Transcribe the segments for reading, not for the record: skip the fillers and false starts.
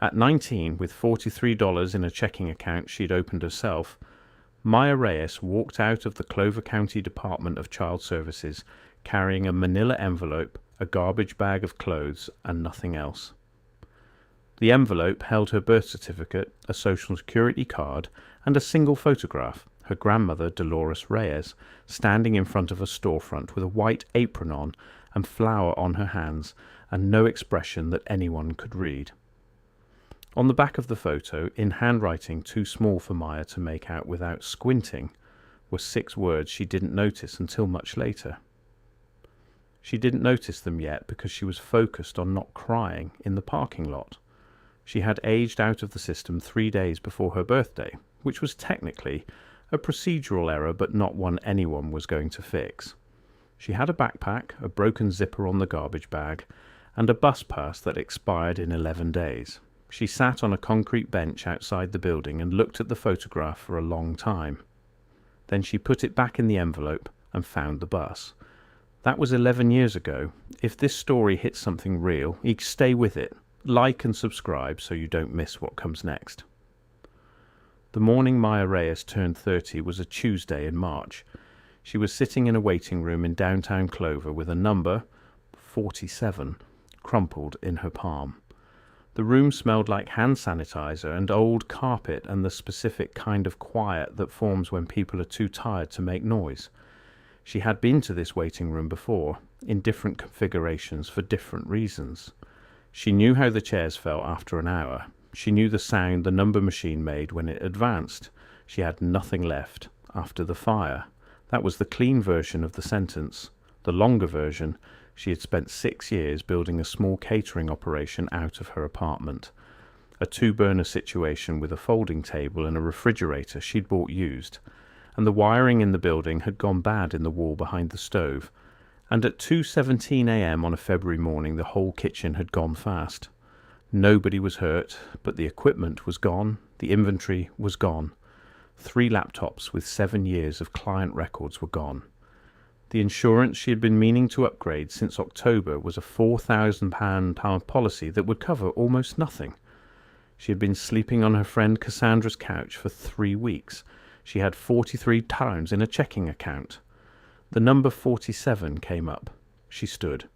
At 19, with $43 in a checking account she'd opened herself, Maya Reyes walked out of the Clover County Department of Child Services carrying a manila envelope, a garbage bag of clothes, and nothing else. The envelope held her birth certificate, a social security card, and a single photograph, her grandmother, Dolores Reyes, standing in front of a storefront with a white apron on and flour on her hands, and no expression that anyone could read. On the back of the photo, in handwriting too small for Maya to make out without squinting, were 6 words she didn't notice until much later. She didn't notice them yet because she was focused on not crying in the parking lot. She had aged out of the system 3 days before her birthday, which was technically a procedural error but not one anyone was going to fix. She had a backpack, a broken zipper on the garbage bag, and a bus pass that expired in 11 days. She sat on a concrete bench outside the building and looked at the photograph for a long time. Then she put it back in the envelope and found the bus. That was 11 years ago. If this story hits something real, stay with it. Like and subscribe so you don't miss what comes next. The morning Maya Reyes turned 30 was a Tuesday in March. She was sitting in a waiting room in downtown Clover with a number, 47, crumpled in her palm. The room smelled like hand sanitizer and old carpet and the specific kind of quiet that forms when people are too tired to make noise. She had been to this waiting room before, in different configurations for different reasons. She knew how the chairs felt after an hour. She knew the sound the number machine made when it advanced. She had nothing left after the fire. That was the clean version of the sentence. The longer version, she had spent 6 years building a small catering operation out of her apartment. A 2-burner situation with a folding table and a refrigerator she'd bought used. And the wiring in the building had gone bad in the wall behind the stove. And at 2:17 a.m. on a February morning, the whole kitchen had gone fast. Nobody was hurt, but the equipment was gone, the inventory was gone. 3 laptops with 7 years of client records were gone. The insurance she had been meaning to upgrade since October was a £4,000 policy that would cover almost nothing. She had been sleeping on her friend Cassandra's couch for 3 weeks. She had £43 in a checking account. The number 47 came up. She stood.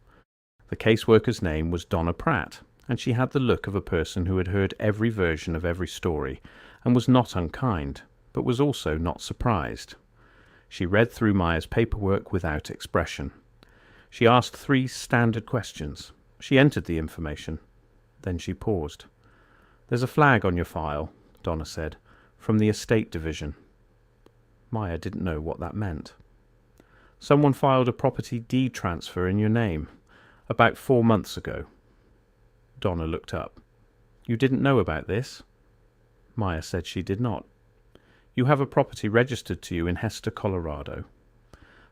The caseworker's name was Donna Pratt, and she had the look of a person who had heard every version of every story and was not unkind, but was also not surprised. She read through Maya's paperwork without expression. She asked 3 standard questions. She entered the information. Then she paused. "There's a flag on your file," Donna said, "from the estate division." Maya didn't know what that meant. "Someone filed a property deed transfer in your name about 4 months ago." Donna looked up. "You didn't know about this?" Maya said she did not. "You have a property registered to you in Hester, Colorado."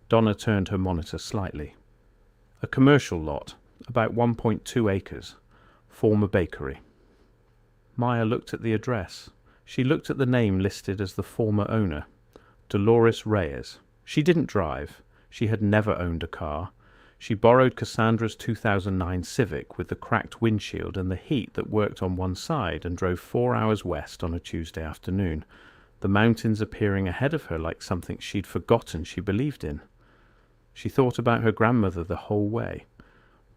Donna turned her monitor slightly. "A commercial lot, about 1.2 acres. Former bakery." Maya looked at the address. She looked at the name listed as the former owner, Dolores Reyes. She didn't drive. She had never owned a car. She borrowed Cassandra's 2009 Civic with the cracked windshield and the heat that worked on one side and drove 4 hours west on a Tuesday afternoon, the mountains appearing ahead of her like something she'd forgotten she believed in. She thought about her grandmother the whole way.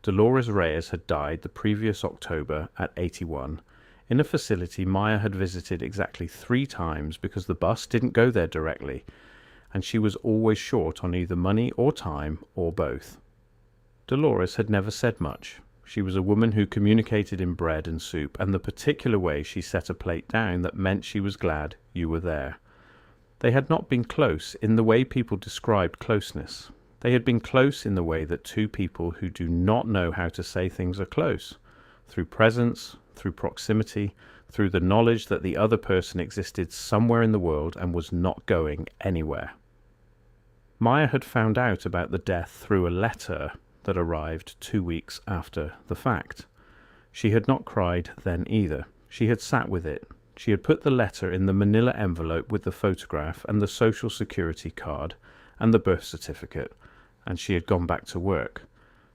Dolores Reyes had died the previous October at 81 in a facility Maya had visited exactly 3 times because the bus didn't go there directly, and she was always short on either money or time or both. Dolores had never said much. She was a woman who communicated in bread and soup and the particular way she set a plate down that meant she was glad you were there. They had not been close in the way people described closeness. They had been close in the way that 2 people who do not know how to say things are close, through presence, through proximity, through the knowledge that the other person existed somewhere in the world and was not going anywhere. Maya had found out about the death through a letter that arrived 2 weeks after the fact. She had not cried then either. She had sat with it. She had put the letter in the manila envelope with the photograph and the social security card and the birth certificate, and she had gone back to work.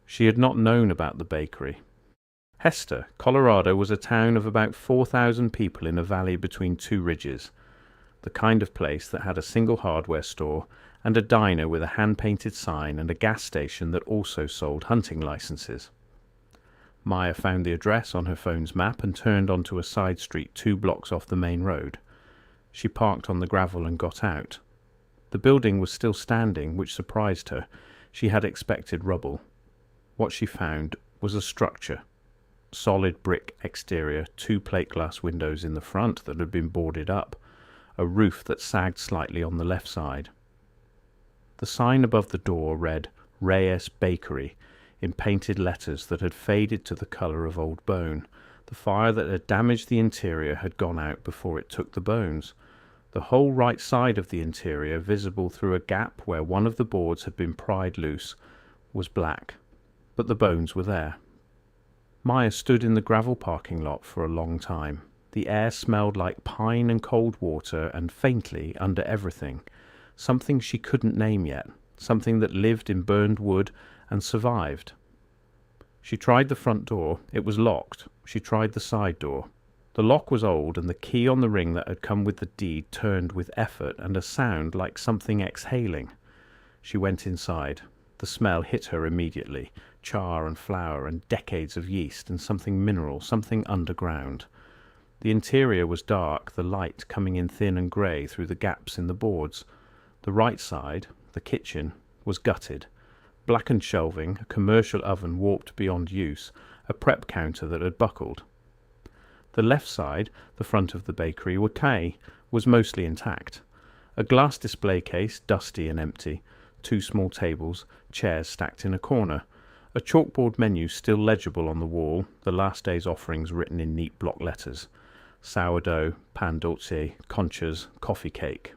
She had not known about the bakery. Hester, Colorado, was a town of about 4,000 people in a valley between two ridges, the kind of place that had a single hardware store and a diner with a hand-painted sign and a gas station that also sold hunting licenses. Maya found the address on her phone's map and turned onto a side street 2 blocks off the main road. She parked on the gravel and got out. The building was still standing, which surprised her. She had expected rubble. What she found was a structure. Solid brick exterior, 2 plate glass windows in the front that had been boarded up, a roof that sagged slightly on the left side. The sign above the door read Reyes Bakery in painted letters that had faded to the colour of old bone. The fire that had damaged the interior had gone out before it took the bones. The whole right side of the interior, visible through a gap where one of the boards had been pried loose, was black, but the bones were there. Maya stood in the gravel parking lot for a long time. The air smelled like pine and cold water, and faintly, under everything, something she couldn't name yet, something that lived in burned wood and survived. She tried the front door. It was locked. She tried the side door. The lock was old, and the key on the ring that had come with the deed turned with effort and a sound like something exhaling. She went inside. The smell hit her immediately. Char and flour and decades of yeast and something mineral, something underground. The interior was dark, the light coming in thin and grey through the gaps in the boards. The right side, the kitchen, was gutted. Blackened shelving, a commercial oven warped beyond use, a prep counter that had buckled. The left side, the front of the bakery, was mostly intact. A glass display case, dusty and empty, 2 small tables, chairs stacked in a corner, a chalkboard menu still legible on the wall, the last day's offerings written in neat block letters. Sourdough, pan dulce, conchas, coffee cake.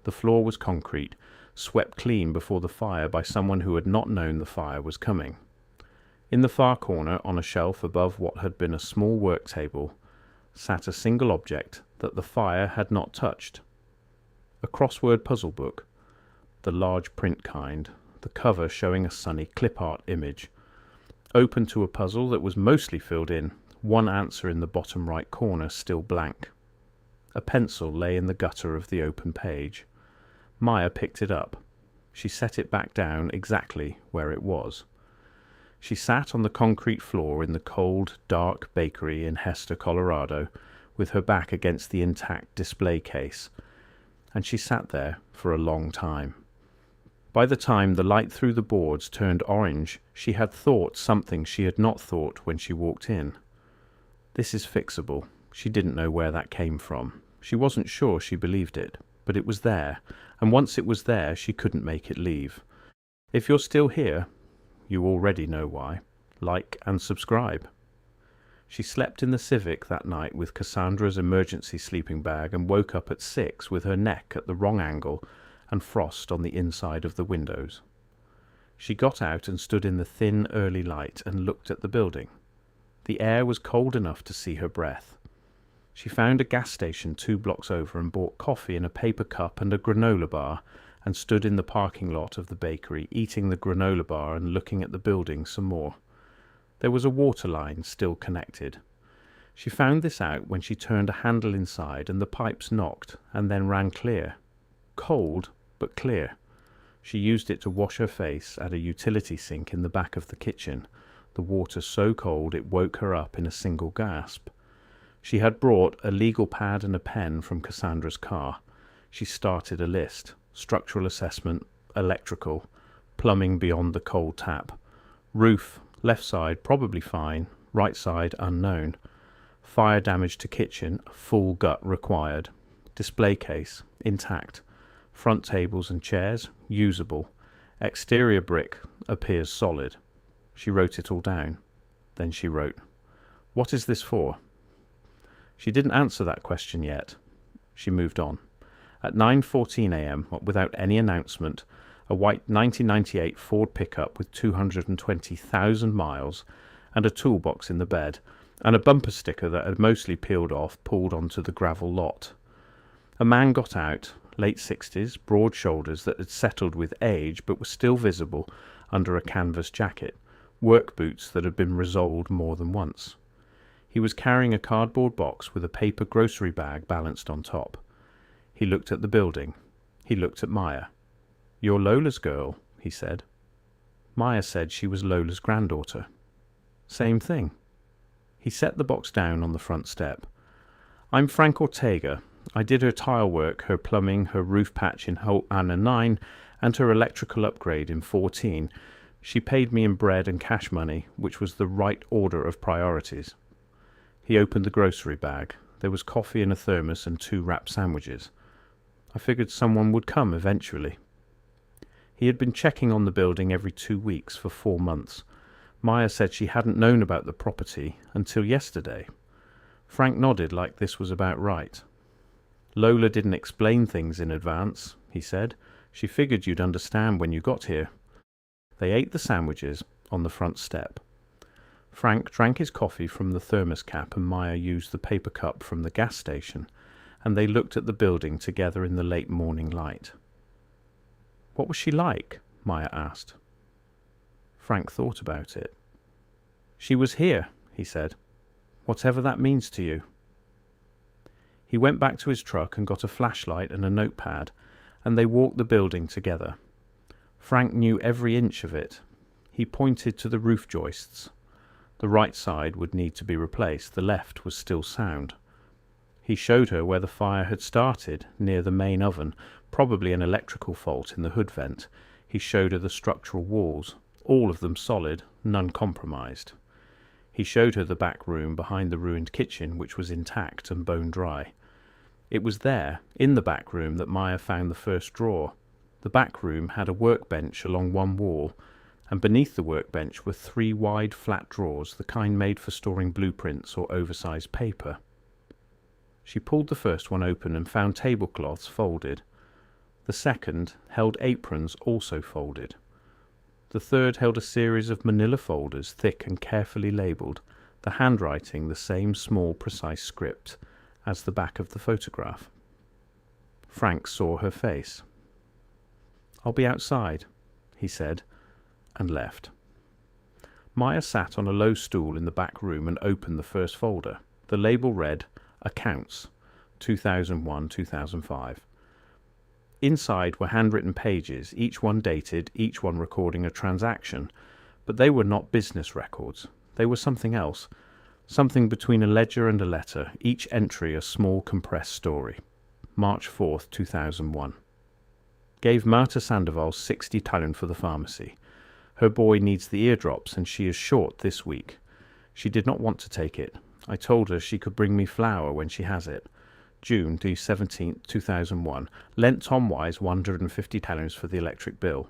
The floor was concrete, swept clean before the fire by someone who had not known the fire was coming. In the far corner, on a shelf above what had been a small work table, sat a single object that the fire had not touched. A crossword puzzle book, the large print kind, the cover showing a sunny clip art image. Open to a puzzle that was mostly filled in, one answer in the bottom right corner still blank. A pencil lay in the gutter of the open page. Maya picked it up. She set it back down exactly where it was. She sat on the concrete floor in the cold, dark bakery in Hester, Colorado, with her back against the intact display case, and she sat there for a long time. By the time the light through the boards turned orange, she had thought something she had not thought when she walked in. This is fixable. She didn't know where that came from. She wasn't sure she believed it, but it was there, and once it was there, she couldn't make it leave. If you're still here, you already know why. Like and subscribe. She slept in the Civic that night with Cassandra's emergency sleeping bag and woke up at 6 with her neck at the wrong angle and frost on the inside of the windows. She got out and stood in the thin early light and looked at the building. The air was cold enough to see her breath. She found a gas station 2 blocks over and bought coffee in a paper cup and a granola bar, and stood in the parking lot of the bakery, eating the granola bar and looking at the building some more. There was a water line still connected. She found this out when she turned a handle inside and the pipes knocked and then ran clear. Cold, but clear. She used it to wash her face at a utility sink in the back of the kitchen, the water so cold it woke her up in a single gasp. She had brought a legal pad and a pen from Cassandra's car. She started a list. Structural assessment, electrical, plumbing beyond the cold tap. Roof, left side probably fine, right side unknown. Fire damage to kitchen, full gut required. Display case, intact. Front tables and chairs, usable. Exterior brick, appears solid. She wrote it all down. Then she wrote, "What is this for?" She didn't answer that question yet. She moved on. At 9:14 a.m., without any announcement, a white 1998 Ford pickup with 220,000 miles and a toolbox in the bed, and a bumper sticker that had mostly peeled off pulled onto the gravel lot. A man got out, late 60s, broad shoulders that had settled with age but were still visible under a canvas jacket, work boots that had been resoled more than once. He was carrying a cardboard box with a paper grocery bag balanced on top. He looked at the building. He looked at Maya. "You're Lola's girl," he said. Maya said she was Lola's granddaughter. "Same thing." He set the box down on the front step. "I'm Frank Ortega. I did her tile work, her plumbing, her roof patch in Anna 9, and her electrical upgrade in 14. She paid me in bread and cash money, which was the right order of priorities." He opened the grocery bag. There was coffee in a thermos and 2 wrapped sandwiches. "I figured someone would come eventually." He had been checking on the building every 2 weeks for 4 months. Maya said she hadn't known about the property until yesterday. Frank nodded like this was about right. "Lola didn't explain things in advance," he said. "She figured you'd understand when you got here." They ate the sandwiches on the front step. Frank drank his coffee from the thermos cap and Maya used the paper cup from the gas station, and they looked at the building together in the late morning light. "What was she like?" Maya asked. Frank thought about it. "She was here," he said. "Whatever that means to you." He went back to his truck and got a flashlight and a notepad, and they walked the building together. Frank knew every inch of it. He pointed to the roof joists. The right side would need to be replaced, the left was still sound. He showed her where the fire had started, near the main oven, probably an electrical fault in the hood vent. He showed her the structural walls, all of them solid, none compromised. He showed her the back room behind the ruined kitchen, which was intact and bone dry. It was there, in the back room, that Maya found the first drawer. The back room had a workbench along one wall, and beneath the workbench were 3 wide flat drawers, the kind made for storing blueprints or oversized paper. She pulled the first one open and found tablecloths folded. The second held aprons also folded. The third held a series of manila folders, thick and carefully labelled, the handwriting the same small, precise script as the back of the photograph. Frank saw her face. "I'll be outside," he said, and left. Maya sat on a low stool in the back room and opened the first folder. The label read, "Accounts, 2001-2005. Inside were handwritten pages, each one dated, each one recording a transaction, but they were not business records. They were something else, something between a ledger and a letter, each entry a small compressed story. March 4th, 2001. Gave Marta Sandoval 60 talent for the pharmacy. Her boy needs the eardrops and she is short this week. She did not want to take it. I told her she could bring me flour when she has it. June the 17th, 2001. Lent Tom Wise 150 talents for the electric bill.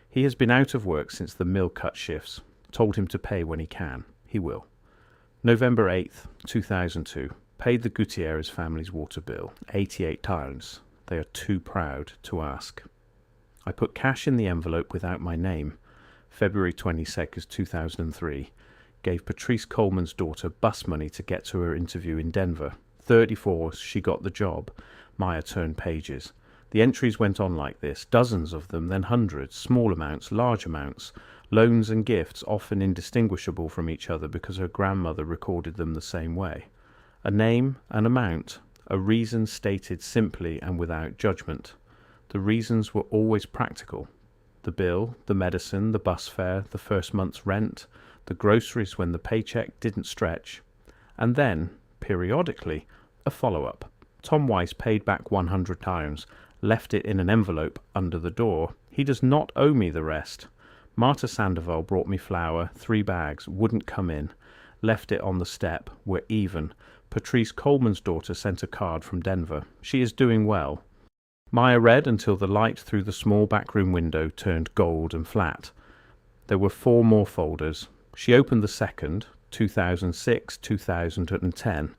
He has been out of work since the mill cut shifts. Told him to pay when he can. He will. November 8th, 2002. Paid the Gutierrez family's water bill. 88 talents. They are too proud to ask. I put cash in the envelope without my name. February 22nd, 2003. Gave Patrice Coleman's daughter bus money to get to her interview in Denver. 34, she got the job. Maya turned pages. The entries went on like this, dozens of them, then hundreds, small amounts, large amounts, loans and gifts often indistinguishable from each other because her grandmother recorded them the same way. A name, an amount, a reason stated simply and without judgment. The reasons were always practical. The bill, the medicine, the bus fare, the first month's rent, the groceries when the paycheck didn't stretch. And then, periodically, a follow-up. Tom Weiss paid back 100 times, left it in an envelope under the door. He does not owe me the rest. Marta Sandoval brought me flour, 3 bags, wouldn't come in. Left it on the step, we're even. Patrice Coleman's daughter sent a card from Denver. She is doing well. Maya read until the light through the small backroom window turned gold and flat. There were 4 more folders. She opened the second, 2006, 2010.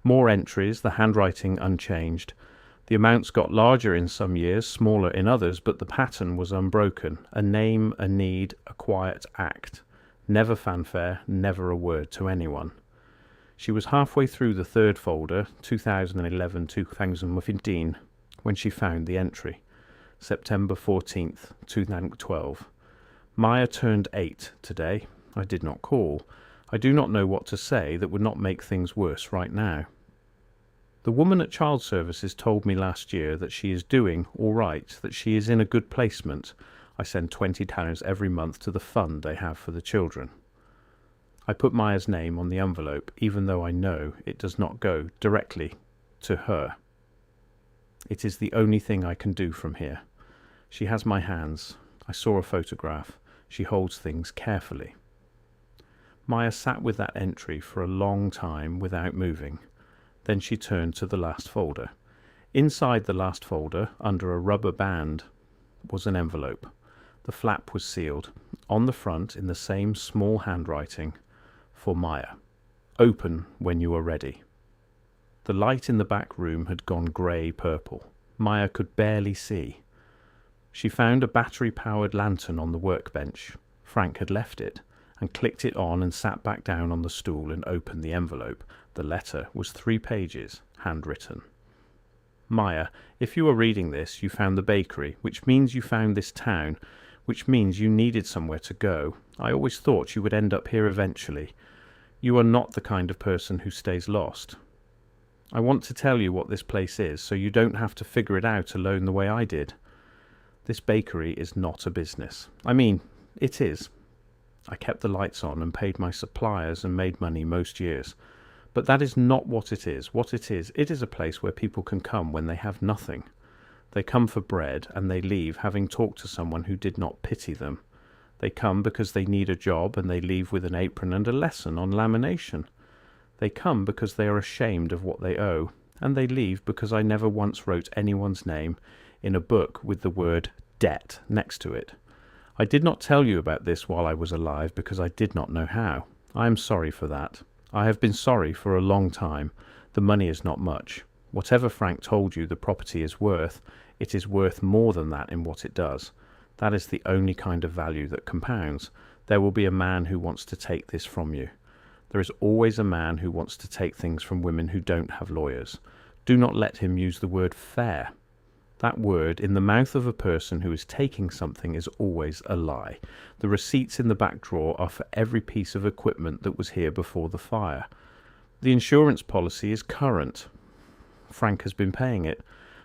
More entries, the handwriting unchanged. The amounts got larger in some years, smaller in others, but the pattern was unbroken. A name, a need, a quiet act. Never fanfare, never a word to anyone. She was halfway through the third folder, 2011-2015, when she found the entry. September 14th, 2012. Maya turned 8 today. I did not call. I do not know what to say that would not make things worse right now. The woman at Child Services told me last year that she is doing all right, that she is in a good placement. I send £20 every month to the fund they have for the children. I put Maya's name on the envelope, even though I know it does not go directly to her. It is the only thing I can do from here. She has my hands. I saw a photograph. She holds things carefully. Maya sat with that entry for a long time without moving. Then she turned to the last folder. Inside the last folder, under a rubber band, was an envelope. The flap was sealed. On the front, in the same small handwriting, for Maya. Open when you are ready. The light in the back room had gone grey-purple. Maya could barely see. She found a battery-powered lantern on the workbench. Frank had left it, and clicked it on and sat back down on the stool and opened the envelope. The letter was 3 pages, handwritten. Maya, if you are reading this, you found the bakery, which means you found this town, which means you needed somewhere to go. I always thought you would end up here eventually. You are not the kind of person who stays lost. I want to tell you what this place is, so you don't have to figure it out alone the way I did. This bakery is not a business. I mean, it is. I kept the lights on and paid my suppliers and made money most years. But that is not what it is. What it is a place where people can come when they have nothing. They come for bread and they leave having talked to someone who did not pity them. They come because they need a job and they leave with an apron and a lesson on lamination. They come because they are ashamed of what they owe, and they leave because I never once wrote anyone's name in a book with the word debt next to it. I did not tell you about this while I was alive because I did not know how. I am sorry for that. I have been sorry for a long time. The money is not much. Whatever Frank told you the property is worth, it is worth more than that in what it does. That is the only kind of value that compounds. There will be a man who wants to take this from you. There is always a man who wants to take things from women who don't have lawyers. Do not let him use the word fair. That word in the mouth of a person who is taking something is always a lie. The receipts in the back drawer are for every piece of equipment that was here before the fire. The insurance policy is current. Frank has been paying it.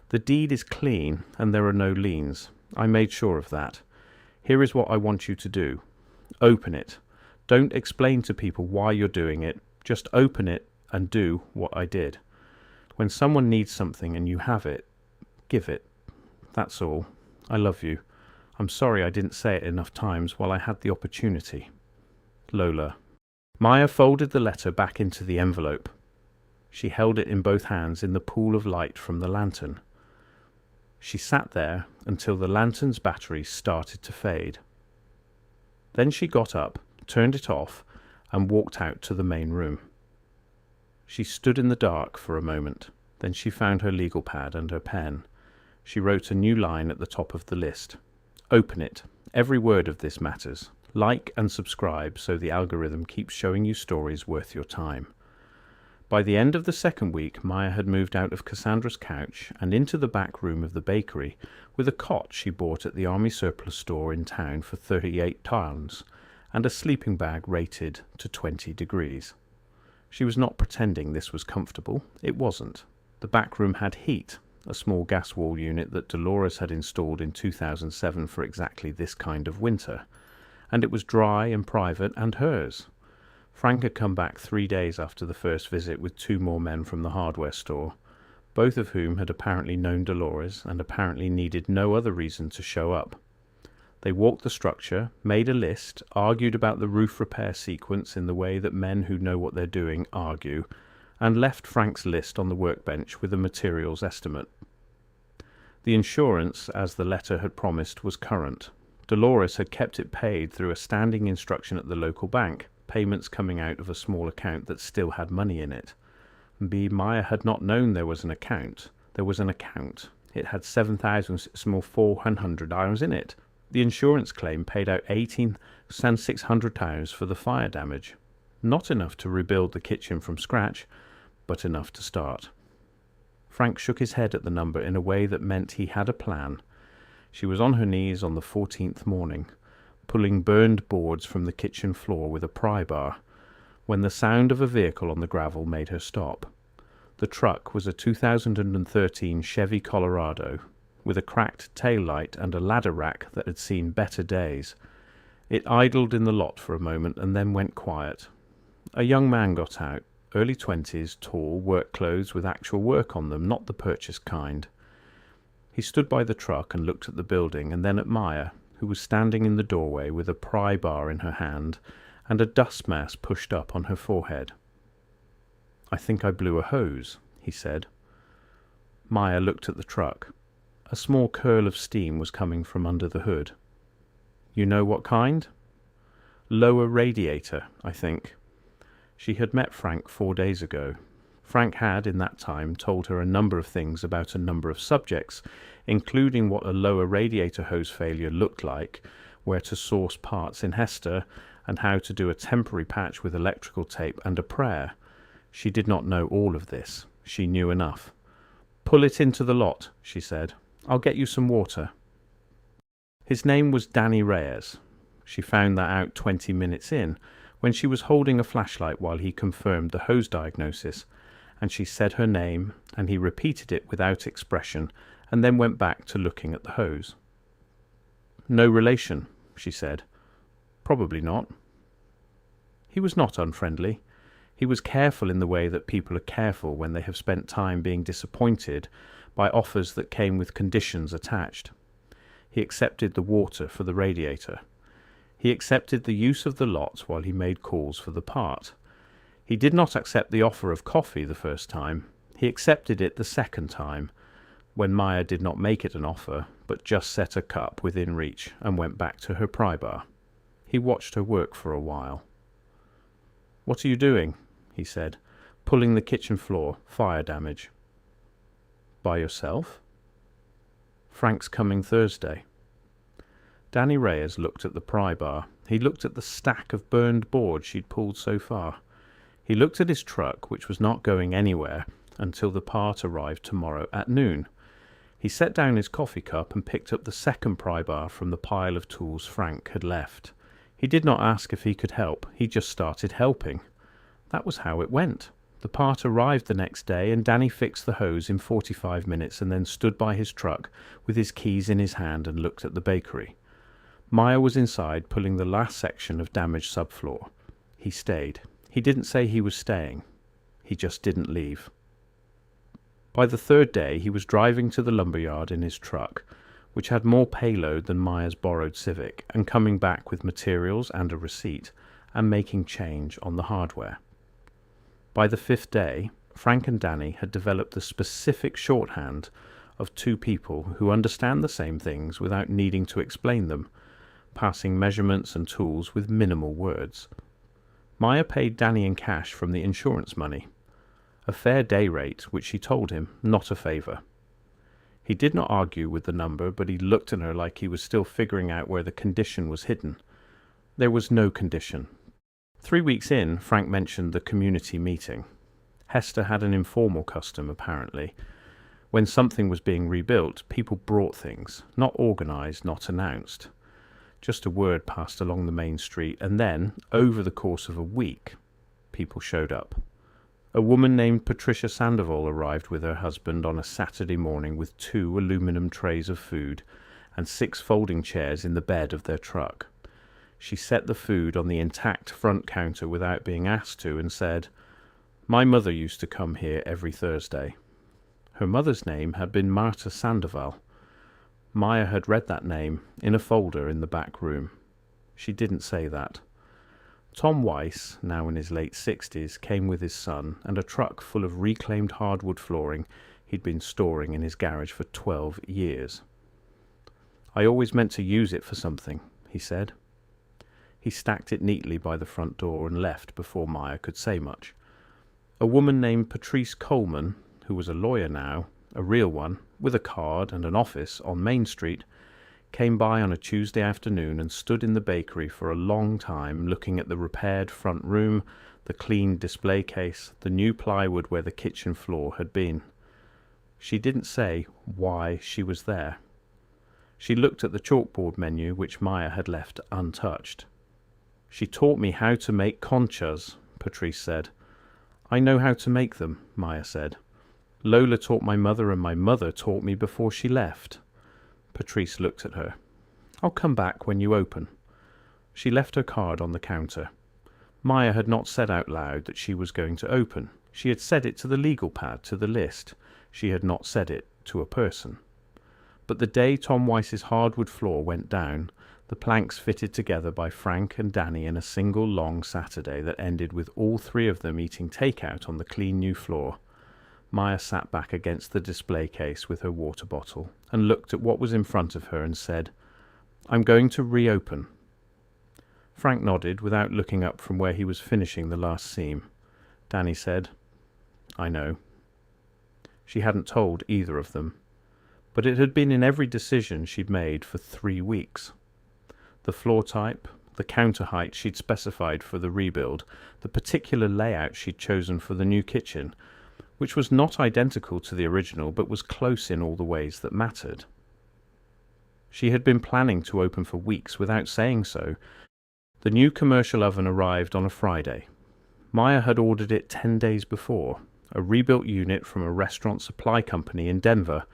The deed is clean and there are no liens. I made sure of that. Here is what I want you to do. Open it. Don't explain to people why you're doing it. Just open it and do what I did. When someone needs something and you have it, give it. That's all. I love you. I'm sorry I didn't say it enough times while I had the opportunity. Lola. Maya folded the letter back into the envelope. She held it in both hands in the pool of light from the lantern. She sat there until the lantern's battery started to fade. Then she got up, turned it off, and walked out to the main room. She stood in the dark for a moment. Then she found her legal pad and her pen. She wrote a new line at the top of the list. Open it. Every word of this matters. Like and subscribe so the algorithm keeps showing you stories worth your time. By the end of the second week, Maya had moved out of Cassandra's couch and into the back room of the bakery with a cot she bought at the army surplus store in town for £38 and a sleeping bag rated to 20 degrees. She was not pretending this was comfortable. It wasn't. The back room had heat, a small gas wall unit that Dolores had installed in 2007 for exactly this kind of winter, and it was dry and private and hers. Frank had come back 3 days after the first visit with 2 more men from the hardware store, both of whom had apparently known Dolores and apparently needed no other reason to show up. They walked the structure, made a list, argued about the roof repair sequence in the way that men who know what they're doing argue, and left Frank's list on the workbench with a materials estimate. The insurance, as the letter had promised, was current. Dolores had kept it paid through a standing instruction at the local bank, payments coming out of a small account that still had money in it. Maya had not known there was an account. There was an account. It had £7,400 in it. The insurance claim paid out £18,600 for the fire damage. Not enough to rebuild the kitchen from scratch, but enough to start. Frank shook his head at the number in a way that meant he had a plan. She was on her knees on the 14th morning. pulling burned boards from the kitchen floor with a pry bar, when the sound of a vehicle on the gravel made her stop. The truck was a 2013 Chevy Colorado, with a cracked tail light and a ladder rack that had seen better days. It idled in the lot for a moment and then went quiet. A young man got out, early 20s, tall, work clothes with actual work on them, not the purchased kind. He stood by the truck and looked at the building and then at Maya, who was standing in the doorway with a pry bar in her hand and a dust mask pushed up on her forehead. "I think I blew a hose," he said. Maya looked at the truck. A small curl of steam was coming from under the hood. "You know what kind?" "Lower radiator, I think." She had met Frank 4 days ago. Frank had, in that time, told her a number of things about a number of subjects, including what a lower radiator hose failure looked like, where to source parts in Hester, and how to do a temporary patch with electrical tape and a prayer. She did not know all of this. She knew enough. "Pull it into the lot," she said. "I'll get you some water." His name was Danny Reyes. She found that out 20 minutes in, when she was holding a flashlight while he confirmed the hose diagnosis, and she said her name, and he repeated it without expression, and then went back to looking at the hose. "No relation," she said. "Probably not." He was not unfriendly. He was careful in the way that people are careful when they have spent time being disappointed by offers that came with conditions attached. He accepted the water for the radiator. He accepted the use of the lot while he made calls for the part. He did not accept the offer of coffee the first time. He accepted it the second time, when Maya did not make it an offer, but just set a cup within reach and went back to her pry bar. He watched her work for a while. "What are you doing?" he said. "Pulling the kitchen floor, fire damage." "By yourself?" "Frank's coming Thursday." Danny Reyes looked at the pry bar. He looked at the stack of burned board she'd pulled so far. He looked at his truck, which was not going anywhere until the part arrived tomorrow at noon. He set down his coffee cup and picked up the second pry bar from the pile of tools Frank had left. He did not ask if he could help. He just started helping. That was how it went. The part arrived the next day, and Danny fixed the hose in 45 minutes and then stood by his truck with his keys in his hand and looked at the bakery. Maya was inside pulling the last section of damaged subfloor. He stayed. He didn't say he was staying. He just didn't leave. By the third day, he was driving to the lumberyard in his truck, which had more payload than Maya's borrowed Civic, and coming back with materials and a receipt, and making change on the hardware. By the 5th day, Frank and Danny had developed the specific shorthand of two people who understand the same things without needing to explain them, passing measurements and tools with minimal words. Maya paid Danny in cash from the insurance money. A fair day rate, which she told him, not a favour. He did not argue with the number, but he looked at her like he was still figuring out where the condition was hidden. There was no condition. 3 weeks in, Frank mentioned the community meeting. Hester had an informal custom, apparently. When something was being rebuilt, people brought things, not organised, not announced. Just a word passed along the main street, and then, over the course of a week, people showed up. A woman named Patricia Sandoval arrived with her husband on a Saturday morning with 2 aluminum trays of food and 6 folding chairs in the bed of their truck. She set the food on the intact front counter without being asked to and said, "My mother used to come here every Thursday." Her mother's name had been Marta Sandoval. Maya had read that name in a folder in the back room. She didn't say that. Tom Weiss, now in his late 60s, came with his son and a truck full of reclaimed hardwood flooring he'd been storing in his garage for 12 years. "I always meant to use it for something," he said. He stacked it neatly by the front door and left before Maya could say much. A woman named Patrice Coleman, who was a lawyer now, a real one, with a card and an office on Main Street, came by on a Tuesday afternoon and stood in the bakery for a long time looking at the repaired front room, the cleaned display case, the new plywood where the kitchen floor had been. She didn't say why she was there. She looked at the chalkboard menu, which Maya had left untouched. "She taught me how to make conchas," Patrice said. "I know how to make them," Maya said. "Lola taught my mother, and my mother taught me before she left." Patrice looked at her. "I'll come back when you open." She left her card on the counter. Maya had not said out loud that she was going to open. She had said it to the legal pad, to the list. She had not said it to a person. But the day Tom Weiss's hardwood floor went down, the planks fitted together by Frank and Danny in a single long Saturday that ended with all three of them eating takeout on the clean new floor, Maya sat back against the display case with her water bottle and looked at what was in front of her and said, "I'm going to reopen." Frank nodded without looking up from where he was finishing the last seam. Danny said, "I know." She hadn't told either of them, but it had been in every decision she'd made for 3 weeks. The floor type, the counter height she'd specified for the rebuild, the particular layout she'd chosen for the new kitchen, which was not identical to the original but was close in all the ways that mattered. She had been planning to open for weeks without saying so. The new commercial oven arrived on a Friday. Maya had ordered it 10 days before, a rebuilt unit from a restaurant supply company in Denver,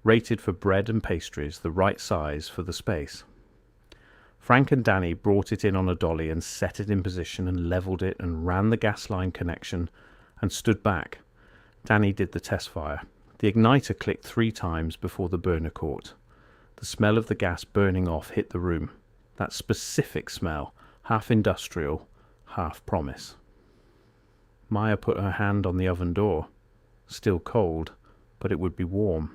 rated for bread and pastries, the right size for the space. Frank and Danny brought it in on a dolly and set it in position and levelled it and ran the gas line connection and stood back. Danny did the test fire. The igniter clicked 3 times before the burner caught. The smell of the gas burning off hit the room. That specific smell, half industrial, half promise. Maya put her hand on the oven door. Still cold, but it would be warm.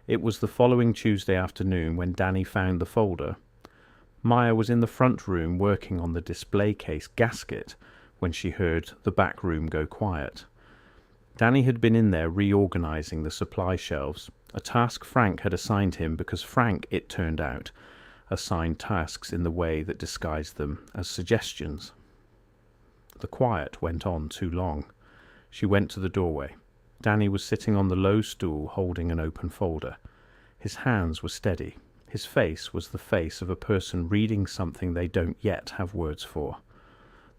It was the following Tuesday afternoon when Danny found the folder. Maya was in the front room working on the display case gasket when she heard the back room go quiet. Danny had been in there reorganizing the supply shelves, a task Frank had assigned him because Frank, it turned out, assigned tasks in the way that disguised them as suggestions. The quiet went on too long. She went to the doorway. Danny was sitting on the low stool holding an open folder. His hands were steady. His face was the face of a person reading something they don't yet have words for.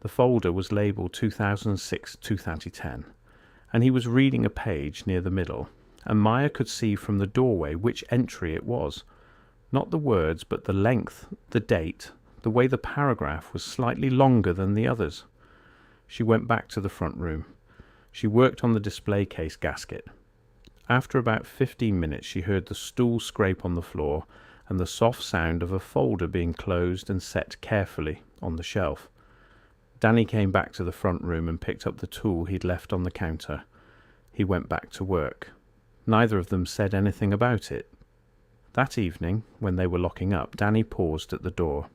The folder was labelled 2006-2010, and he was reading a page near the middle, and Maya could see from the doorway which entry it was. Not the words, but the length, the date, the way the paragraph was slightly longer than the others. She went back to the front room. She worked on the display case gasket. After about 15 minutes she heard the stool scrape on the floor and the soft sound of a folder being closed and set carefully on the shelf. Danny came back to the front room and picked up the tool he'd left on the counter. He went back to work. Neither of them said anything about it. That evening, when they were locking up, Danny paused at the door.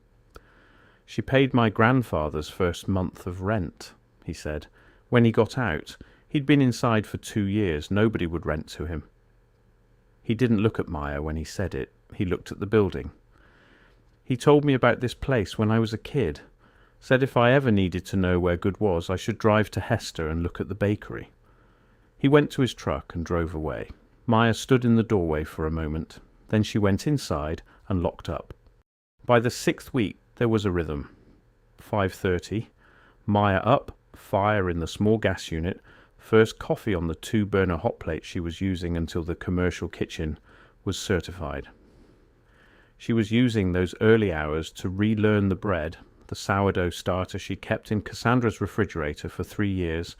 "She paid my grandfather's first month of rent," he said. "When he got out, he'd been inside for 2 years. Nobody would rent to him." He didn't look at Maya when he said it. He looked at the building. "He told me about this place when I was a kid. Said if I ever needed to know where good was, I should drive to Hester and look at the bakery." He went to his truck and drove away. Maya stood in the doorway for a moment. Then she went inside and locked up. By the 6th week, there was a rhythm. 5:30. Maya up, fire in the small gas unit, first coffee on the 2-burner hot plate she was using until the commercial kitchen was certified. She was using those early hours to relearn the bread, the sourdough starter she kept in Cassandra's refrigerator for 3 years,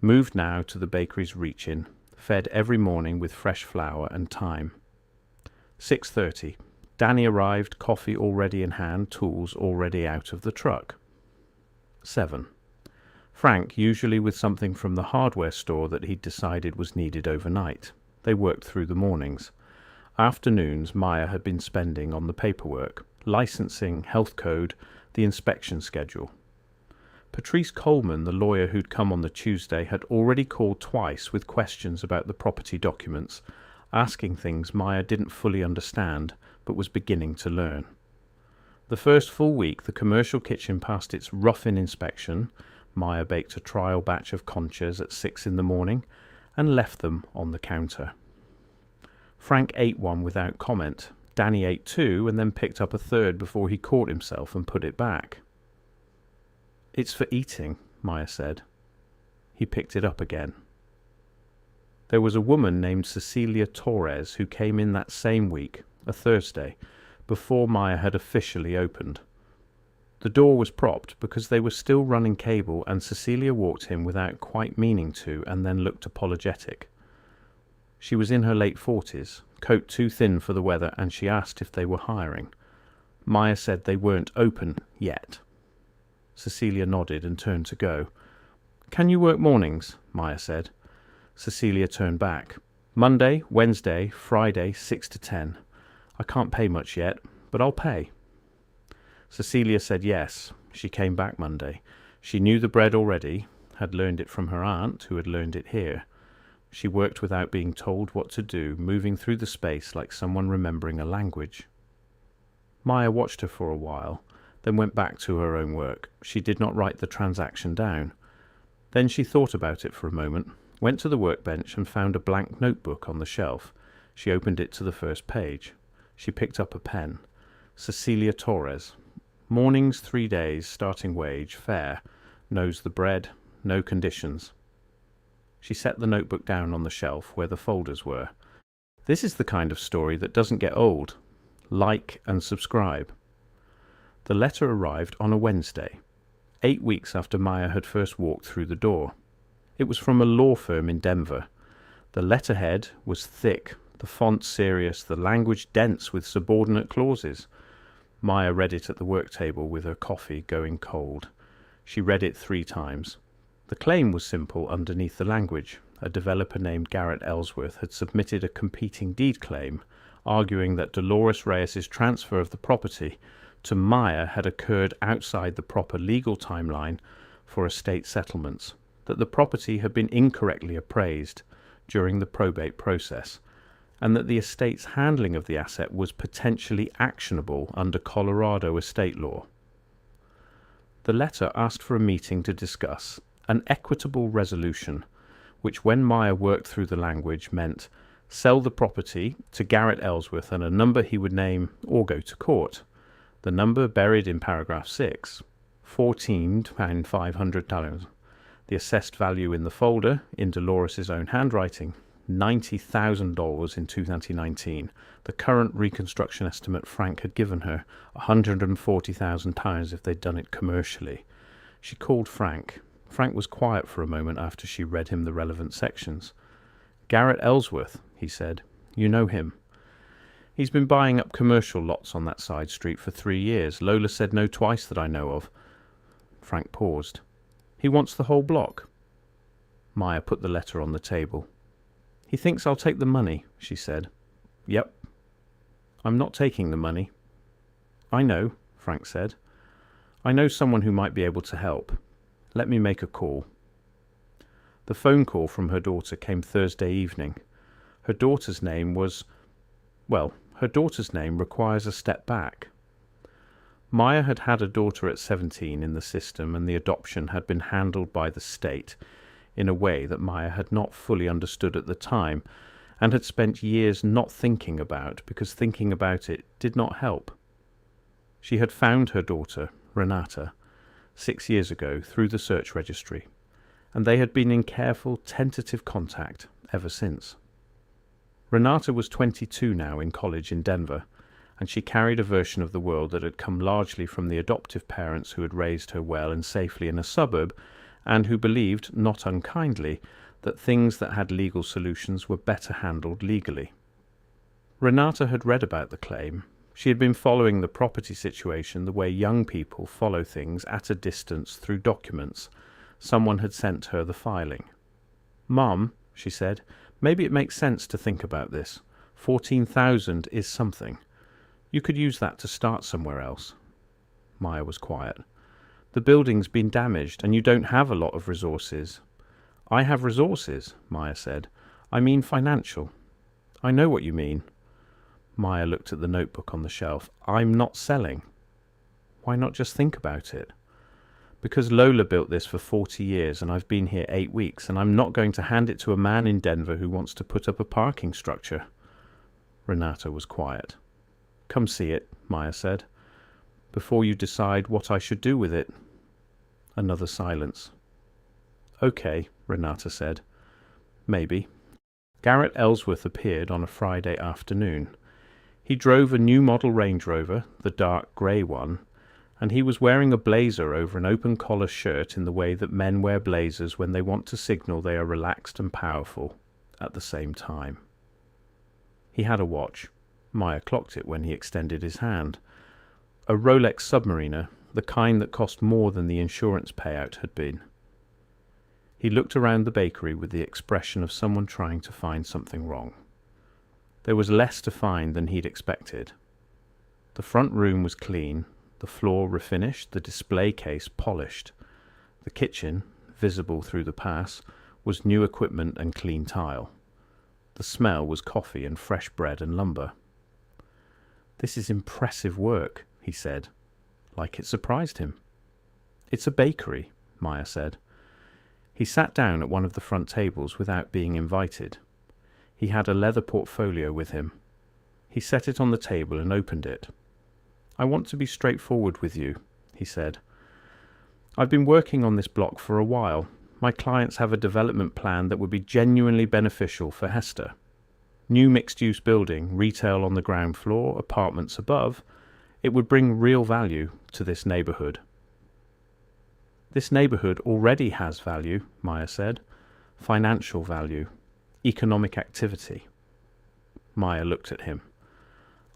moved now to the bakery's reach-in, fed every morning with fresh flour and thyme. 6:30. Danny arrived, coffee already in hand, tools already out of the truck. 7. Frank, usually with something from the hardware store that he'd decided was needed overnight. They worked through the mornings. Afternoons Maya had been spending on the paperwork, licensing, health code, the inspection schedule. Patrice Coleman, the lawyer who'd come on the Tuesday, had already called twice with questions about the property documents, asking things Maya didn't fully understand but was beginning to learn. The first full week the commercial kitchen passed its rough-in inspection. Maya baked a trial batch of conchas at 6 in the morning and left them on the counter. Frank ate one without comment. Danny ate 2 and then picked up a third before he caught himself and put it back. "It's for eating," Maya said. He picked it up again. There was a woman named Cecilia Torres who came in that same week, a Thursday, before Maya had officially opened. The door was propped because they were still running cable, and Cecilia walked in without quite meaning to and then looked apologetic. She was in her late 40s, coat too thin for the weather, and she asked if they were hiring. Maya said they weren't open yet. Cecilia nodded and turned to go. "Can you work mornings?" Maya said. Cecilia turned back. "Monday, Wednesday, Friday, 6 to 10. I can't pay much yet, but I'll pay." Cecilia said yes. She came back Monday. She knew the bread already, had learned it from her aunt, who had learned it here. She worked without being told what to do, moving through the space like someone remembering a language. Maya watched her for a while, then went back to her own work. She did not write the transaction down. Then she thought about it for a moment, went to the workbench and found a blank notebook on the shelf. She opened it to the first page. She picked up a pen. Cecilia Torres. Mornings 3 days, starting wage, fair. Knows the bread, no conditions. She set the notebook down on the shelf where the folders were. This is the kind of story that doesn't get old. Like and subscribe. The letter arrived on a Wednesday, 8 weeks after Maya had first walked through the door. It was from a law firm in Denver. The letterhead was thick, the font serious, the language dense with subordinate clauses. Maya read it at the work table with her coffee going cold. She read it 3 times. The claim was simple underneath the language. A developer named Garrett Ellsworth had submitted a competing deed claim, arguing that Dolores Reyes' transfer of the property to Maya had occurred outside the proper legal timeline for estate settlements, that the property had been incorrectly appraised during the probate process, and that the estate's handling of the asset was potentially actionable under Colorado estate law. The letter asked for a meeting to discuss an equitable resolution, which, when Maya worked through the language, meant sell the property to Garrett Ellsworth and a number he would name, or go to court. The number buried in paragraph 6, $14,500. The assessed value in the folder, in Dolores' own handwriting, $90,000 in 2019. The current reconstruction estimate Frank had given her, £140,000 if they'd done it commercially. She called Frank. Frank was quiet for a moment after she read him the relevant sections. "Garrett Ellsworth," he said. "You know him." "He's been buying up commercial lots on that side street for 3 years. Lola said no twice that I know of." Frank paused. "He wants the whole block." Maya put the letter on the table. "He thinks I'll take the money," she said. "Yep." "I'm not taking the money." "I know," Frank said. "I know someone who might be able to help. Let me make a call." The phone call from her daughter came Thursday evening. Her daughter's name was... well, her daughter's name requires a step back. Maya had had a daughter at 17 in the system, and the adoption had been handled by the state in a way that Maya had not fully understood at the time, and had spent years not thinking about, because thinking about it did not help. She had found her daughter, Renata, 6 years ago through the search registry, and they had been in careful, tentative contact ever since. Renata was 22 now, in college in Denver, and she carried a version of the world that had come largely from the adoptive parents who had raised her well and safely in a suburb, and who believed, not unkindly, that things that had legal solutions were better handled legally. Renata had read about the claim. She had been following the property situation the way young people follow things at a distance through documents. Someone had sent her the filing. "Mom," she said, "maybe it makes sense to think about this. 14,000 is something. You could use that to start somewhere else." Maya was quiet. "The building's been damaged, and you don't have a lot of resources." "I have resources," Maya said. "I mean financial." "I know what you mean." Maya looked at the notebook on the shelf. "I'm not selling." "Why not just think about it?" "Because Lola built this for 40 years, and I've been here 8 weeks, and I'm not going to hand it to a man in Denver who wants to put up a parking structure." Renata was quiet. "Come see it," Maya said, "before you decide what I should do with it." Another silence. "Okay," Renata said. "Maybe." Garrett Ellsworth appeared on a Friday afternoon. He drove a new model Range Rover, the dark grey one, and he was wearing a blazer over an open-collar shirt in the way that men wear blazers when they want to signal they are relaxed and powerful at the same time. He had a watch. Maya clocked it when he extended his hand. A Rolex Submariner, the kind that cost more than the insurance payout had been. He looked around the bakery with the expression of someone trying to find something wrong. There was less to find than he'd expected. The front room was clean, the floor refinished, the display case polished. The kitchen, visible through the pass, was new equipment and clean tile. The smell was coffee and fresh bread and lumber. "This is impressive work," he said, like it surprised him. "It's a bakery," Maya said. He sat down at one of the front tables without being invited. He had a leather portfolio with him. He set it on the table and opened it. "I want to be straightforward with you," he said. "I've been working on this block for a while. My clients have a development plan that would be genuinely beneficial for Hester. New mixed-use building, retail on the ground floor, apartments above. It would bring real value to this neighborhood." "This neighborhood already has value," Maya said. "Financial value. Economic activity." Maya looked at him.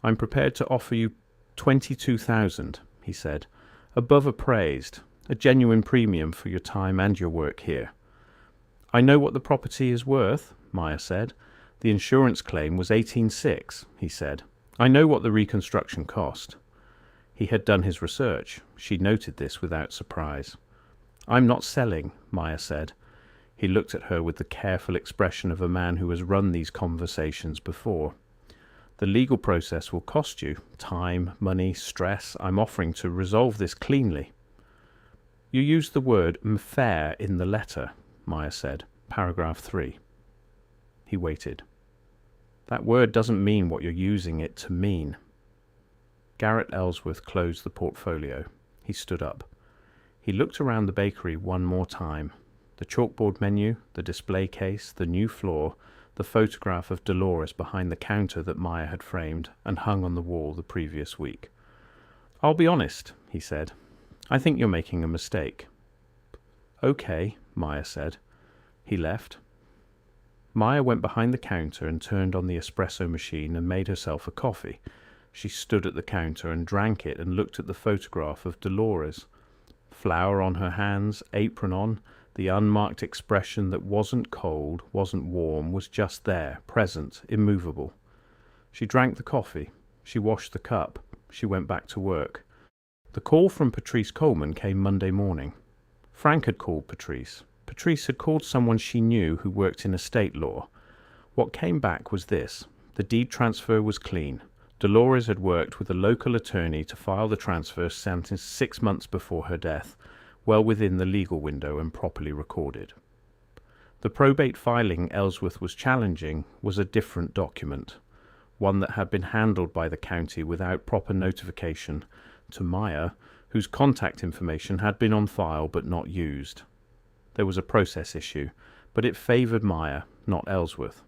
"I'm prepared to offer you 22,000, he said. "Above appraised. A genuine premium for your time and your work here." "I know what the property is worth," Maya said. "The insurance claim was 18,600, he said. "I know what the reconstruction cost." He had done his research. She noted this without surprise. "I'm not selling," Maya said. He looked at her with the careful expression of a man who has run these conversations before. "The legal process will cost you time, money, stress. I'm offering to resolve this cleanly." "You used the word fair in the letter," Maya said. Paragraph 3. He waited. "That word doesn't mean what you're using it to mean." Garrett Ellsworth closed the portfolio. He stood up. He looked around the bakery one more time. The chalkboard menu, the display case, the new floor, the photograph of Dolores behind the counter that Maya had framed and hung on the wall the previous week. "I'll be honest," he said. "I think you're making a mistake." "Okay," Maya said. He left. Maya went behind the counter and turned on the espresso machine and made herself a coffee. She stood at the counter and drank it and looked at the photograph of Dolores. Flour on her hands, apron on, the unmarked expression that wasn't cold, wasn't warm, was just there, present, immovable. She drank the coffee. She washed the cup. She went back to work. The call from Patrice Coleman came Monday morning. Frank had called Patrice. Patrice had called someone she knew who worked in estate law. What came back was this. The deed transfer was clean. Dolores had worked with a local attorney to file the transfer sentence 6 months before her death, well within the legal window and properly recorded. The probate filing Ellsworth was challenging was a different document, one that had been handled by the county without proper notification to Maya, whose contact information had been on file but not used. There was a process issue, but it favoured Maya, not Ellsworth.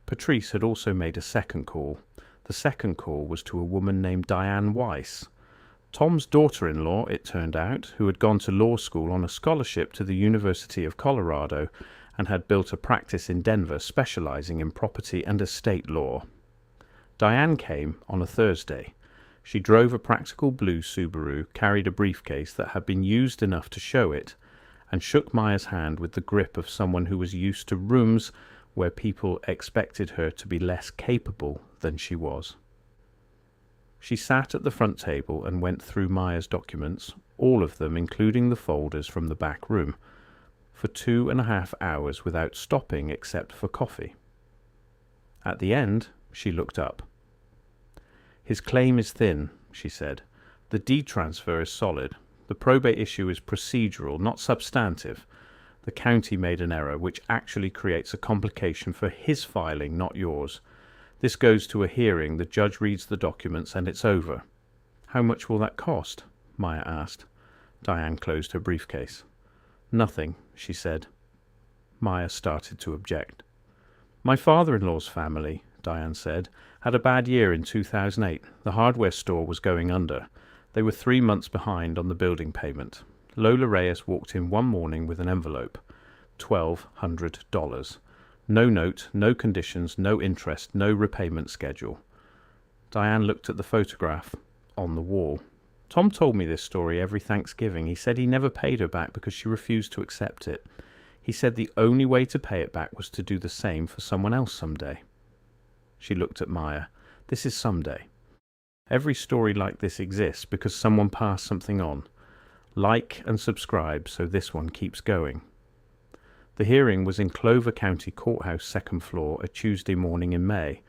Patrice had also made a second call. The second call was to a woman named Diane Weiss, Tom's daughter-in-law, it turned out, who had gone to law school on a scholarship to the University of Colorado and had built a practice in Denver specializing in property and estate law. Diane came on a Thursday. She drove a practical blue Subaru, carried a briefcase that had been used enough to show it, and shook Maya's hand with the grip of someone who was used to rooms where people expected her to be less capable than she was. She sat at the front table and went through Maya's documents, all of them including the folders from the back room, for 2.5 hours without stopping except for coffee. At the end, she looked up. "His claim is thin," she said. "The deed transfer is solid. The probate issue is procedural, not substantive. The county made an error which actually creates a complication for his filing, not yours. This goes to a hearing, the judge reads the documents, and it's over. How much will that cost? Maya asked. Diane closed her briefcase. Nothing, she said. Maya started to object. My father-in-law's family, Diane said, had a bad year in 2008. The hardware store was going under. They were 3 months behind on the building payment. Lola Reyes walked in one morning with an envelope. $1,200. No note, no conditions, no interest, no repayment schedule. Diane looked at the photograph on the wall. Tom told me this story every Thanksgiving. He said he never paid her back because she refused to accept it. He said the only way to pay it back was to do the same for someone else someday. She looked at Maya. This is someday. Every story like this exists because someone passed something on. Like and subscribe so this one keeps going. The hearing was in Clover County Courthouse, second floor, a Tuesday morning in May.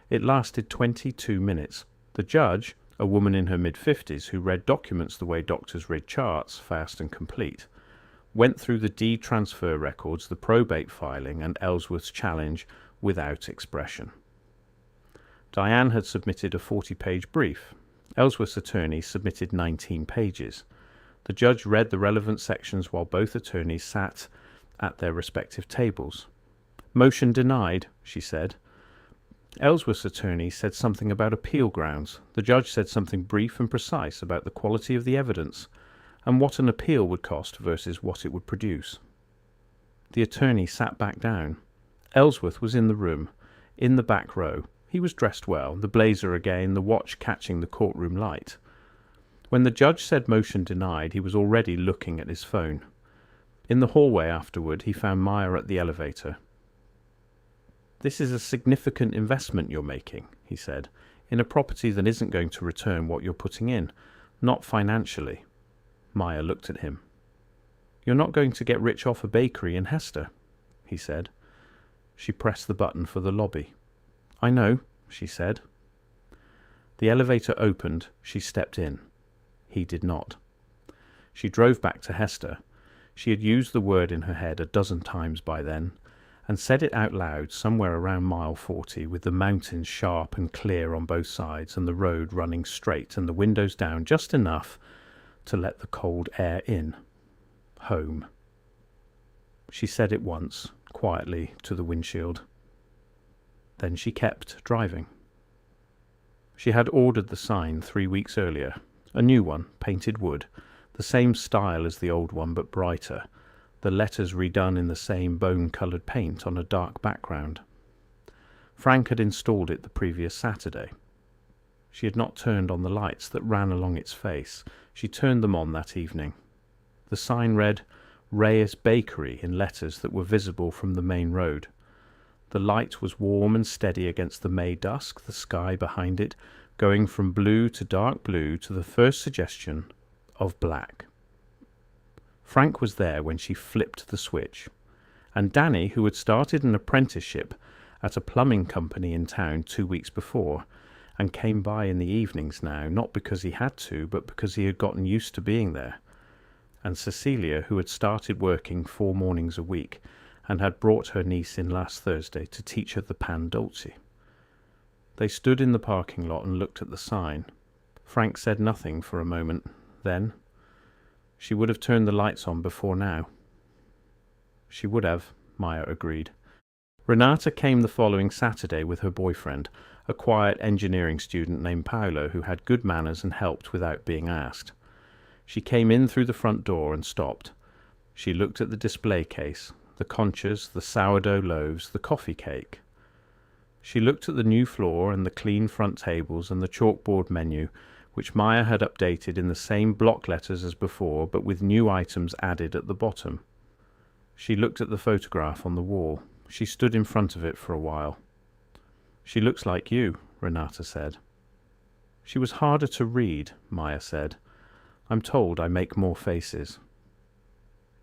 It lasted 22 minutes. The judge, a woman in her mid-50s who read documents the way doctors read charts, fast and complete, went through the deed transfer records, the probate filing, and Ellsworth's challenge without expression. Diane had submitted a 40-page brief. Ellsworth's attorney submitted 19 pages. The judge read the relevant sections while both attorneys sat at their respective tables. Motion denied, she said. Ellsworth's attorney said something about appeal grounds. The judge said something brief and precise about the quality of the evidence and what an appeal would cost versus what it would produce. The attorney sat back down. Ellsworth was in the room, in the back row. He was dressed well, the blazer again, the watch catching the courtroom light. When the judge said motion denied, he was already looking at his phone. In the hallway afterward, he found Maya at the elevator. This is a significant investment you're making, he said, in a property that isn't going to return what you're putting in, not financially. Maya looked at him. You're not going to get rich off a bakery in Hester, he said. She pressed the button for the lobby. I know, she said. The elevator opened. She stepped in. He did not. She drove back to Hester. She had used the word in her head a dozen times by then, and said it out loud somewhere around mile 40, with the mountains sharp and clear on both sides, and the road running straight, and the windows down just enough to let the cold air in. Home. She said it once, quietly, to the windshield. Then she kept driving. She had ordered the sign 3 weeks earlier, a new one, painted wood, the same style as the old one but brighter, the letters redone in the same bone-coloured paint on a dark background. Frank had installed it the previous Saturday. She had not turned on the lights that ran along its face. She turned them on that evening. The sign read, Reyes Bakery, in letters that were visible from the main road. The light was warm and steady against the May dusk, the sky behind it, going from blue to dark blue to the first suggestion of black. Frank was there when she flipped the switch, and Danny, who had started an apprenticeship at a plumbing company in town 2 weeks before, and came by in the evenings now, not because he had to, but because he had gotten used to being there, and Cecilia, who had started working 4 mornings a week, and had brought her niece in last Thursday to teach her the pan dolce. They stood in the parking lot and looked at the sign. Frank said nothing for a moment. Then, she would have turned the lights on before now. She would have, Maya agreed. Renata came the following Saturday with her boyfriend, a quiet engineering student named Paolo who had good manners and helped without being asked. She came in through the front door and stopped. She looked at the display case, the conchas, the sourdough loaves, the coffee cake. She looked at the new floor and the clean front tables and the chalkboard menu, which Maya had updated in the same block letters as before, but with new items added at the bottom. She looked at the photograph on the wall. She stood in front of it for a while. She looks like you, Renata said. She was harder to read, Maya said. I'm told I make more faces.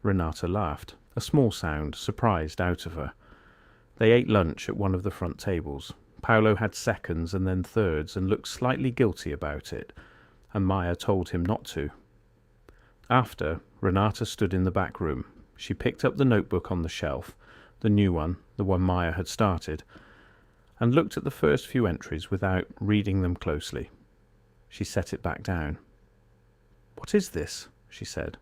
Renata laughed, a small sound, surprised out of her. They ate lunch at one of the front tables. Paolo had seconds and then thirds and looked slightly guilty about it, and Maya told him not to. After, Renata stood in the back room. She picked up the notebook on the shelf, the new one, the one Maya had started. and looked at the first few entries without reading them closely. She set it back down. "What is this?" she said.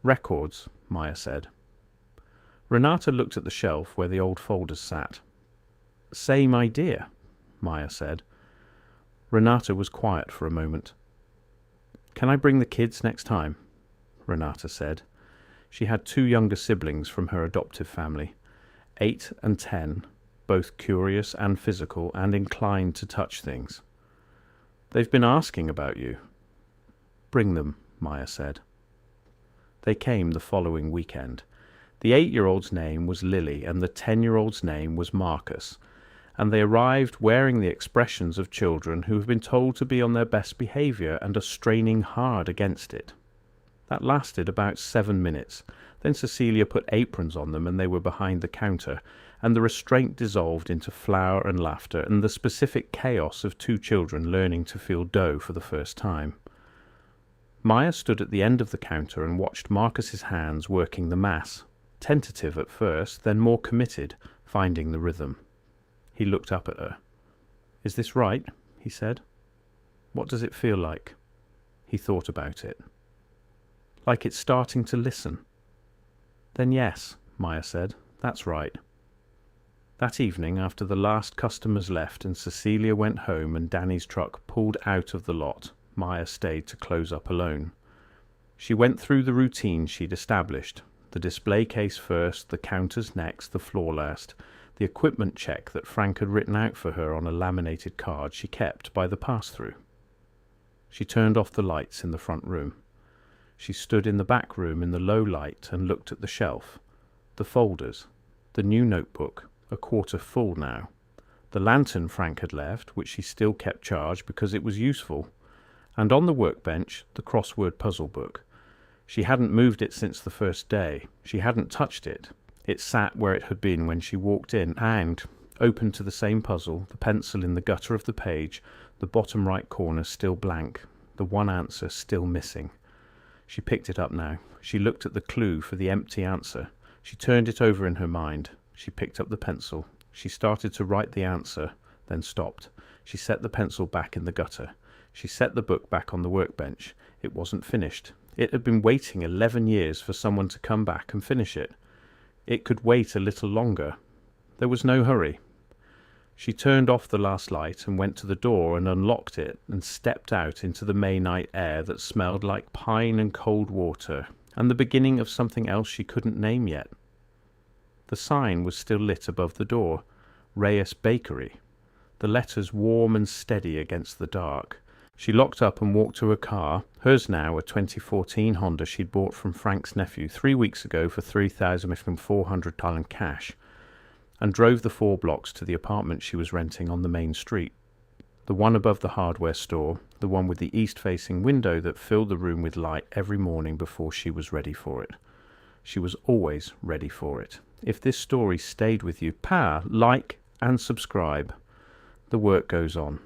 "Records," Maya said. Renata looked at the shelf where the old folders sat. "Same idea," Maya said. Renata was quiet for a moment. "Can I bring the kids next time?" Renata said. She had 2 younger siblings from her adoptive family, 8 and 10, both curious and physical and inclined to touch things. "They've been asking about you." "Bring them," Maya said. They came the following weekend. The 8-year-old's name was Lily and the 10-year-old's name was Marcus, and they arrived wearing the expressions of children who have been told to be on their best behaviour and are straining hard against it. That lasted about 7 minutes. Then Cecilia put aprons on them and they were behind the counter, and the restraint dissolved into flour and laughter and the specific chaos of 2 children learning to feel dough for the first time. Maya stood at the end of the counter and watched Marcus's hands working the mass, tentative at first, then more committed, finding the rhythm. He looked up at her. "Is this right?" he said. "What does it feel like?" He thought about it. "Like it's starting to listen." "Then yes," Maya said, "that's right." That evening, after the last customers left and Cecilia went home and Danny's truck pulled out of the lot, Maya stayed to close up alone. She went through the routine she'd established. The display case first, the counters next, the floor last. The equipment check that Frank had written out for her on a laminated card she kept by the pass-through. She turned off the lights in the front room. She stood in the back room in the low light and looked at the shelf, the folders, the new notebook, a quarter full now, the lantern Frank had left, which she still kept charged because it was useful, and on the workbench the crossword puzzle book. She hadn't moved it since the first day. She hadn't touched it. It sat where it had been when she walked in and, open to the same puzzle, the pencil in the gutter of the page, the bottom right corner still blank, the one answer still missing. She picked it up now. She looked at the clue for the empty answer. She turned it over in her mind. She picked up the pencil. She started to write the answer, then stopped. She set the pencil back in the gutter. She set the book back on the workbench. It wasn't finished. It had been waiting 11 years for someone to come back and finish it. It could wait a little longer. There was no hurry. She turned off the last light and went to the door and unlocked it and stepped out into the May night air that smelled like pine and cold water and the beginning of something else she couldn't name yet. The sign was still lit above the door, Reyes Bakery, the letters warm and steady against the dark. She locked up and walked to her car, hers now a 2014 Honda she'd bought from Frank's nephew 3 weeks ago for $3,400 cash, and drove the 4 blocks to the apartment she was renting on the main street. The one above the hardware store, the one with the east-facing window that filled the room with light every morning before she was ready for it. She was always ready for it. If this story stayed with you, like and subscribe. The work goes on.